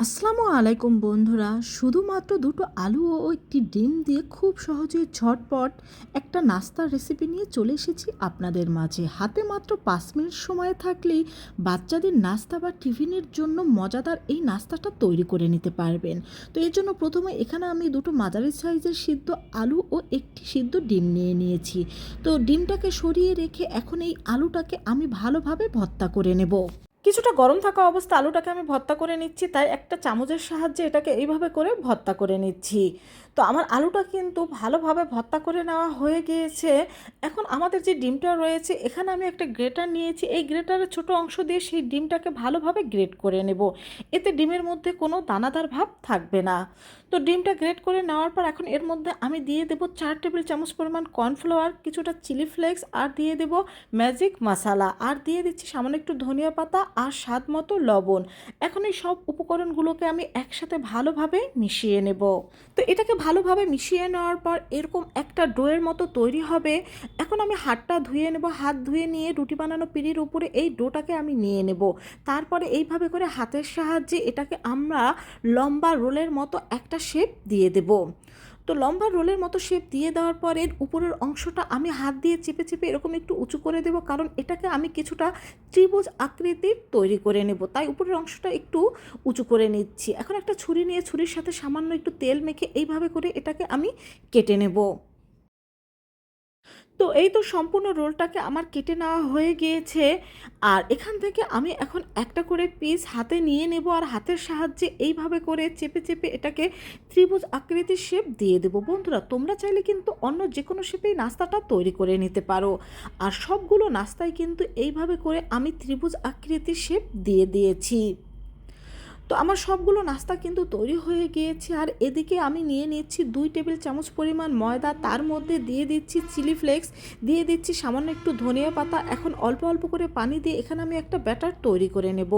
আসসালামু আলাইকুম বন্ধুরা, শুধুমাত্র দুটো আলু ও একটি ডিম দিয়ে খুব সহজে ঝটপট একটা নাস্তার রেসিপি নিয়ে চলে এসেছি আপনাদের মাঝে। হাতে মাত্র 5 মিনিট সময় থাকলেই বাচ্চাদের নাস্তা বা টিফিনের জন্য মজাদার এই নাস্তাটা তৈরি করে নিতে পারবেন। তো এর জন্য প্রথমে এখানে আমি দুটো মাঝারি সাইজের সিদ্ধ আলু ও একটি সিদ্ধ ডিম নিয়ে নিয়েছি। তো ডিমটাকে সরিয়ে রেখে এখন এই আলুটাকে আমি ভালোভাবে ভর্তা করে নেব। কিছুটা গরম থাকা অবস্থা আলুটাকে আমি ভর্তা করে নিচ্ছি, তাই একটা চামচের সাহায্যে এটাকে এইভাবে করে ভর্তা করে নিচ্ছি। তো আমার আলুটা কিন্তু ভালোভাবে ভর্তা করে নেওয়া হয়ে গিয়েছে। এখন আমাদের যে ডিমটা রয়েছে এখানে আমি একটা গ্রেটার নিয়েছি, এই গ্রেটারের ছোট অংশ দিয়ে সেই ডিমটাকে ভালোভাবে গ্রেট করে নেব। এতে ডিমের মধ্যে কোনো দানাদার ভাব থাকবে না। তো ডিমটা গ্রেট করে নেওয়ার পর এখন এর মধ্যে আমি দিয়ে দেবো 4 টেবিল চামচ পরিমাণ কর্নফ্লাওয়ার, কিছুটা চিলি ফ্লেক্স, আর দিয়ে দেবো ম্যাজিক মশালা, আর দিয়ে দিচ্ছি সামান্য একটু ধনিয়া পাতা আর স্বাদ মতো লবণ। এখন এই সব উপকরণগুলোকে আমি একসাথে ভালোভাবে মিশিয়ে নেব। তো এটাকে ভালোভাবে মিশিয়ে নেওয়ার পর এরকম একটা ডোয়ের মতো তৈরি হবে। এখন আমি হাতটা ধুয়ে নেব, হাত ধুয়ে নিয়ে রুটি বানানো পিঁড়ির উপরে এই ডোটাকে আমি নিয়ে নেব। তারপরে এইভাবে করে হাতের সাহায্যে এটাকে আমরা লম্বা রোলের মতো একটা শেপ দিয়ে দেব। তো লম্বা রোলের মতো শেপ দিয়ে দেওয়ার পর এর উপরের অংশটা আমি হাত দিয়ে চেপে চেপে এরকম একটু উঁচু করে দেব, কারণ এটাকে আমি কিছুটা ত্রিভুজ আকৃতির তৈরি করে নেব, তাই উপরের অংশটা একটু উঁচু করে নিচ্ছি। এখন একটা ছুরি নিয়ে ছুরির সাথে সামান্য একটু তেল মেখে এইভাবে করে এটাকে আমি কেটে নেব। তো এই তো সম্পূর্ণ রোলটাকে আমার কেটে নেওয়া হয়ে গিয়েছে। আর এখান থেকে আমি এখন একটা করে পিস হাতে নিয়ে নেব, আর হাতের সাহায্যে এইভাবে করে চেপে চেপে এটাকে ত্রিভুজ আকৃতির শেপ দিয়ে দেবো। বন্ধুরা, তোমরা চাইলে কিন্তু অন্য যে কোনো শেপেই নাস্তাটা তৈরি করে নিতে পারো। আর সবগুলো নাস্তায় কিন্তু এইভাবে করে আমি ত্রিভুজ আকৃতির শেপ দিয়ে দিয়েছি। তো আমার সবগুলো নাস্তা কিন্তু তৈরি হয়ে গিয়েছে। আর এদিকে আমি নিয়ে নিচ্ছি 2 টেবিল চামচ পরিমাণ ময়দা, তার মধ্যে দিয়ে দিচ্ছি চিলি ফ্লেক্স, দিয়ে দিচ্ছি সামান্য একটু ধনিয়া পাতা। এখন অল্প অল্প করে পানি দিয়ে এখানে আমি একটা ব্যাটার তৈরি করে নেব।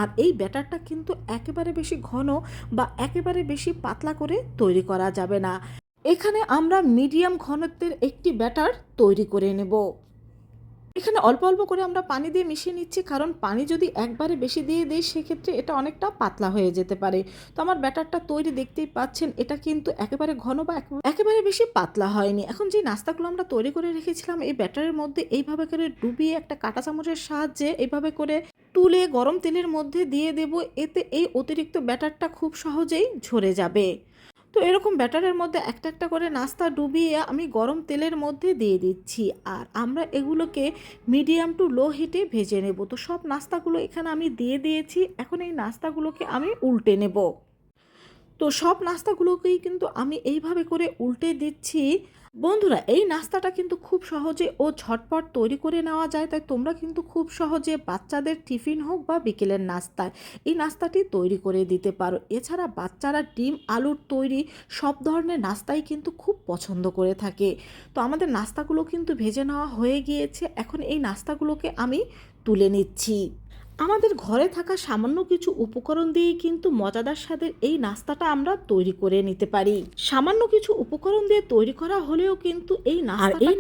আর এই ব্যাটারটা কিন্তু একেবারে বেশি ঘন বা একেবারে বেশি পাতলা করে তৈরি করা যাবে না। এখানে আমরা মিডিয়াম ঘনত্বের একটি ব্যাটার তৈরি করে নেব। এখানে অল্প অল্প করে আমরা পানি দিয়ে মিশিয়ে নিচ্ছি, কারণ পানি যদি একবারে বেশি দিয়ে দিই সেক্ষেত্রে এটা অনেকটা পাতলা হয়ে যেতে পারে। তো আমার ব্যাটারটা তৈরি দেখতেই পাচ্ছেন, এটা কিন্তু একেবারে ঘন বা একেবারে বেশি পাতলা হয়নি। এখন যে নাস্তাগুলো আমরা তৈরি করে রেখেছিলাম এই ব্যাটারের মধ্যে এইভাবে করে ডুবিয়ে একটা কাঁটা চামচের সাহায্যে এইভাবে করে তুলে গরম তেলের মধ্যে দিয়ে দেব। এতে এই অতিরিক্ত ব্যাটারটা খুব সহজেই ঝরে যাবে। তো এরকম ব্যাটারের মধ্যে একটা একটা করে নাস্তা ডুবিয়ে আমি গরম তেলের মধ্যে দিয়ে দিচ্ছি, আর আমরা এগুলোকে মিডিয়াম টু লো হিটে ভেজে নেব। তো সব নাস্তাগুলো এখানে আমি দিয়ে দিয়েছি, এখন এই নাস্তাগুলোকে আমি উল্টে নেব। তো সব নাস্তাগুলোকেই কিন্তু আমি এইভাবে করে উল্টে দিচ্ছি। বন্ধুরা, এই নাস্তাটা কিন্তু খুব সহজে ও ঝটপট তৈরি করে নেওয়া যায়, তাই তোমরা কিন্তু খুব সহজে বাচ্চাদের টিফিন হোক বা বিকেলের নাস্তায় এই নাস্তাটি তৈরি করে দিতে পারো। এছাড়া বাচ্চারা ডিম আলুর তৈরি সব ধরনের নাস্তাই কিন্তু খুব পছন্দ করে থাকে। তো আমাদের নাস্তাগুলো কিন্তু ভেজে নেওয়া হয়ে গিয়েছে, এখন এই নাস্তাগুলোকে আমি তুলে নিচ্ছি। আমাদের ঘরে থাকা সামান্য কিছু উপকরণ দিয়েই কিন্তু মজাদার স্বাদের এই নাস্তাটা আমরা তৈরি করে নিতে পারি। সামান্য কিছু উপকরণ দিয়ে তৈরি করা হলেও কিন্তু এই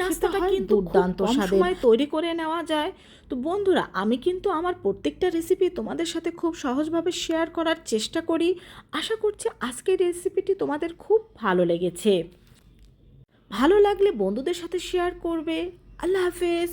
নাস্তাটা কিন্তু দুর্দান্ত স্বাদের তৈরি করে নেওয়া যায়। তো বন্ধুরা, আমি কিন্তু আমার প্রত্যেকটা রেসিপি তোমাদের সাথে খুব সহজভাবে শেয়ার করার চেষ্টা করি। আশা করছি আজকের রেসিপিটি তোমাদের খুব ভালো লেগেছে। ভালো লাগলে বন্ধুদের সাথে শেয়ার করবে। আল্লাহ হাফেজ।